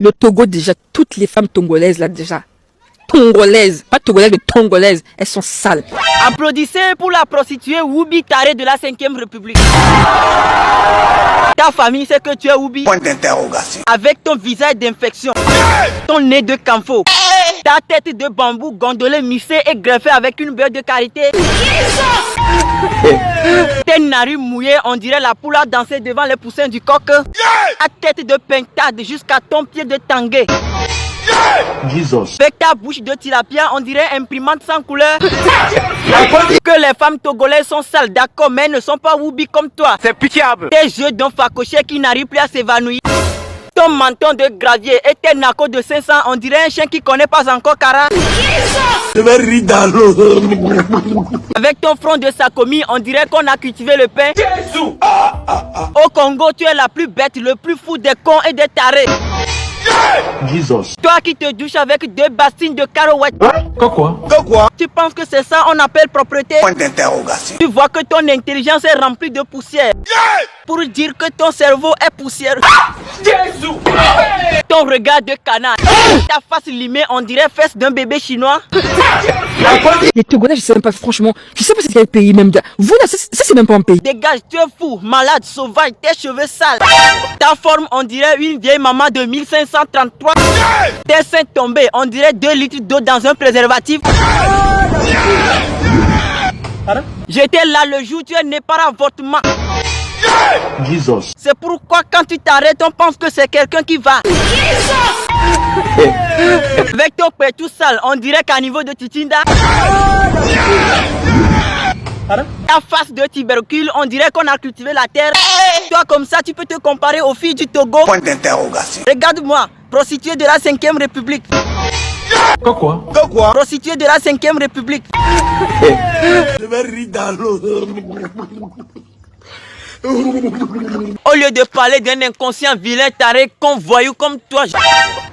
Le Togo, déjà, toutes les femmes togolaises, là, déjà. Togolaises, pas togolaises, mais togolaises, elles sont sales. Applaudissez pour la prostituée Woubi Taré de la 5e République. Ta famille sait que tu es Woubi. Point d'interrogation. Avec ton visage d'infection, ton nez de camphor, ta tête de bambou gondolée, missée et greffée avec une beurre de karité. Tes narines mouillées, on dirait la poule à danser devant les poussins du coq. Ta tête de pintade jusqu'à ton pied de tanguay. Jesus. Avec ta bouche de tilapia, on dirait imprimante sans couleur. Que les femmes togolaises sont sales, d'accord, mais elles ne sont pas Woubi comme toi. C'est pitiable. Tes yeux d'un facoché qui n'arrive plus à s'évanouir. Ton menton de gravier et tes nacos de 500, on dirait un chien qui connaît pas encore Kara. Je vais rire dans l'eau. Avec ton front de sakomi, on dirait qu'on a cultivé le pain. Jésus. Au Congo, tu es la plus bête, le plus fou des cons et des tarés. Jesus. Toi qui te douches avec 2 bassines de carottes. Quoi? Tu penses que c'est ça on appelle propreté? Point d'interrogation. Tu vois que ton intelligence est remplie de poussière. Pour dire que ton cerveau est poussiéreux. Jésus. Ton regard de canard. Ta face limée, on dirait fesse d'un bébé chinois. Les Togolais, je sais même pas, franchement, je sais pas c'est quel pays même. Vous là, ça c'est même pas un pays. Dégage, tu es fou, malade, sauvage, tes cheveux sales. Ta forme, on dirait une vieille maman de 1533. Tes seins tombés, on dirait 2 litres d'eau dans un préservatif. J'étais là le jour où tu es né par avortement. Jesus. C'est pourquoi quand tu t'arrêtes, on pense que c'est quelqu'un qui va. Avec ton père tout sale, on dirait qu'à niveau de Titinda. Ta face de tubercule, on dirait qu'on a cultivé la terre. Toi comme ça, tu peux te comparer aux filles du Togo. Point d'interrogation. Regarde-moi, prostituée de la 5e République. Quoi? Prostituée de la 5e République. Je vais rire dans l'eau. Au lieu de parler d'un inconscient vilain taré con voyou comme toi,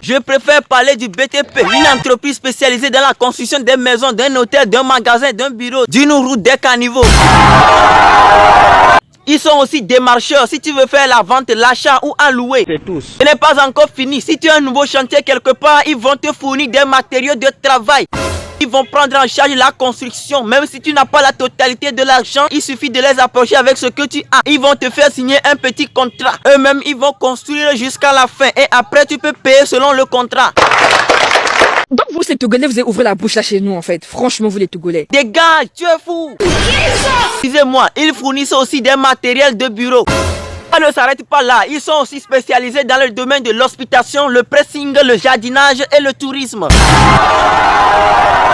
je préfère parler du BTP, une entreprise spécialisée dans la construction des maisons, d'un hôtel, d'un magasin, d'un bureau, d'une route, des caniveaux. Ils sont aussi des marcheurs si tu veux faire la vente, l'achat ou en louer. C'est tous. Ce n'est pas encore fini. Si tu as un nouveau chantier quelque part, ils vont te fournir des matériaux de travail. Ils vont prendre en charge la construction. Même si tu n'as pas la totalité de l'argent, il suffit de les approcher avec ce que tu as. Ils vont te faire signer un petit contrat. Eux-mêmes, ils vont construire jusqu'à la fin. Et après, tu peux payer selon le contrat. Donc vous, les Togolais, vous avez ouvert la bouche là chez nous en fait. Franchement, vous les Togolais. Dégage, tu es fou. Excusez-moi, ils fournissent aussi des matériels de bureau. Ça ne s'arrête pas là. Ils sont aussi spécialisés dans le domaine de l'hospitation, le pressing, le jardinage et le tourisme.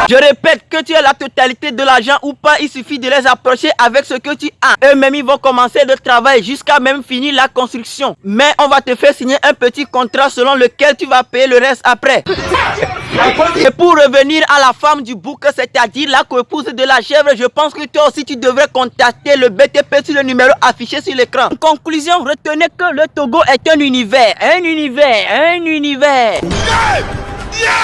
Je répète, que tu aies la totalité de l'argent ou pas, il suffit de les approcher avec ce que tu as. Eux-mêmes, ils vont commencer le travail jusqu'à même finir la construction. Mais on va te faire signer un petit contrat selon lequel tu vas payer le reste après. Et pour revenir à la femme du bouc, c'est-à-dire la coépouse de la chèvre, je pense que toi aussi tu devrais contacter le BTP sur le numéro affiché sur l'écran. En conclusion, retenez que le Togo est un univers. Un univers. Yeah!